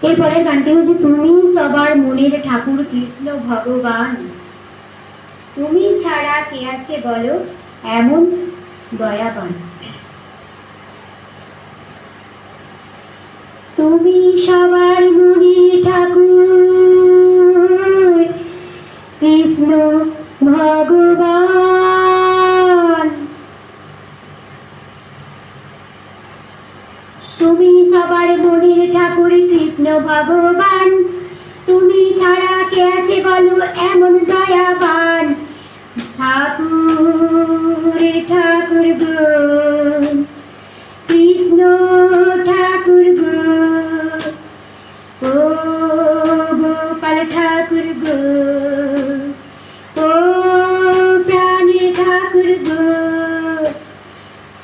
এরপরের গানটি হচ্ছে তুমি সবার মনের ঠাকুর কৃষ্ণ ভগবান, তুমি ছাড়া কে আছে বলো এমন দয়াবান। তুমি সবার মনের ঠাকুর কৃষ্ণ ভগবান, তুমি সবার মনের ঠাকুর কৃষ্ণ ভগবান, তুমি ছাড়া কে আছে বলো এমন দয়াবান। ঠাকুর ঠাকুর গো কৃষ্ণ ঠাকুর গো, ও গোপাল ঠাকুর গো, ও প্রাণের ঠাকুর গো,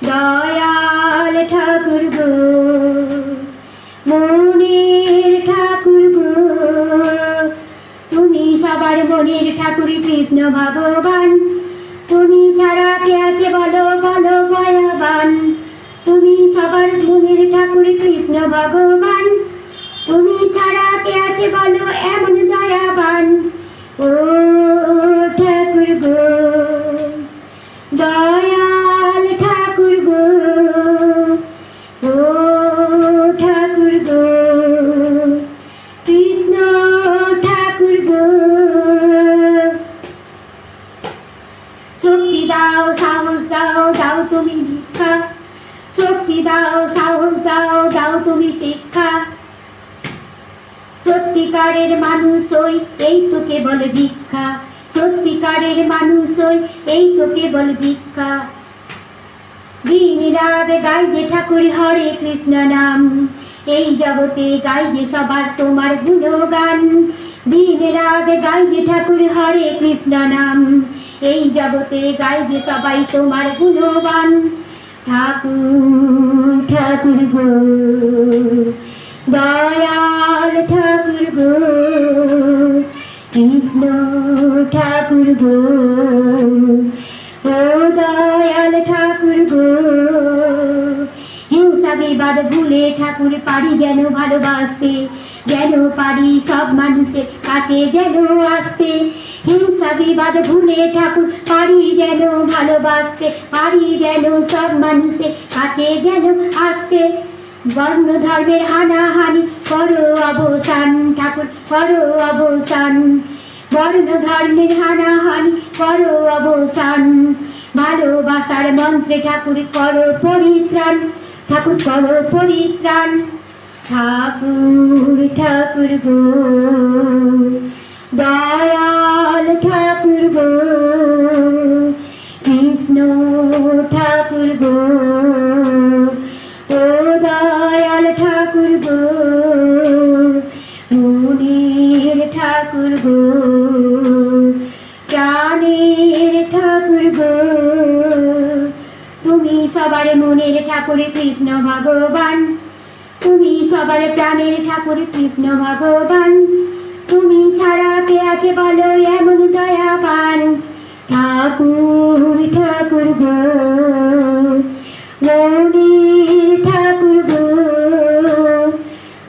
দয়াল ঠাকুর গো, মনের ঠাকুর গো, তুমি সবার মনের ঠাকুর কৃষ্ণ ভগবান, তুমি ছাড়া কে আছে বলো বলো দয়াবান। তুমি সবার মনের ঠাকুর কৃষ্ণ ভগবান, তুমি ছাড়া কে আছে বলো এমন দয়াবান। ও ঠাকুর গো, দয়াল ঠাকুর গো, ও ঠাকুর গো, কৃষ্ণ ঠাকুর গো। শক্তি দাও সাহস দাও দাও তুমি ভিক্ষা, শক্তি দাও সাহস দাও দাও তুমি শিক্ষা, সত্যিকারের মানুষ হই এই তো কেবল ভিক্ষা, সত্যিকারের মানুষ হই এই তো কেবল ভিক্ষা। দিন রাত গাই যে ঠাকুর হরে কৃষ্ণ নাম, এই জগতে গাই যে সবার তোমার গুণগান। দিন রাত গাই যে ঠাকুর হরে কৃষ্ণ নাম, এই জগতে গাই যে সবাই তোমার গুণগান। ঠাকুর ঠাকুর গো, দয়াল ঠাকুর গো, কৃষ্ণ ঠাকুর গো, ও দয়াল ঠাকুর গো। হিংসা বিবাদ ভুলে ঠাকুর পারি যেন ভালোবাসতে, যেন পারি সব মানুষের কাছে যেন আসতে। হিংসা বিবাদ ভুলে ঠাকুর পারি যেন ভালোবাসতে, পারি যেন সব মানুষের কাছে যেন আসতে। বর্ণ ধর্মের হানাহানি করো অবসান ঠাকুর করো অবসান, বর্ণ ধর্মের হানাহানি করো অবসান। ভালোবাসার মন্ত্রে ঠাকুর করো পরিত্রাণ, ঠাকুর করো পরিত্রাণ। ঠাকুর ঠাকুর গো, দয়াল ঠাকুর গো, কৃষ্ণ ঠাকুর গো, ও দয়াল ঠাকুর গো, মনের ঠাকুর গো, প্রাণের ঠাকুর গো। তুমি সবার মনের ঠাকুর কৃষ্ণ ভগবান, তুমি সবার প্রাণের ঠাকুর কৃষ্ণ ভগবান, তুমি ছাড়া কে আছে বলো এমন দয়াবান। ঠাকুর ঠাকুর গো, মনের ঠাকুর গো,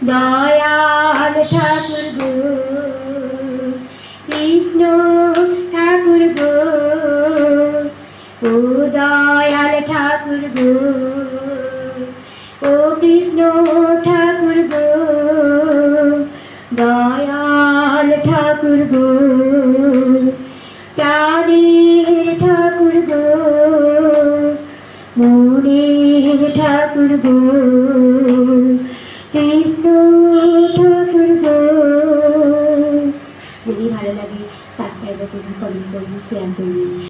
দয়াল ঠাকুর গো, কৃষ্ণ ঠাকুর গো, ও দয়াল ঠাকুর গো, ও কৃষ্ণ ঠাকুর গো, দয়াল ঠাকুর গো, প্রাণের ঠাকুর গো, মনের ঠাকুর গো, কৃষ্ণ ঠাকুর গো। যদি ভালো লাগে সাবস্ক্রাইব করুন, কমেন্ট করুন, শেয়ার করুন।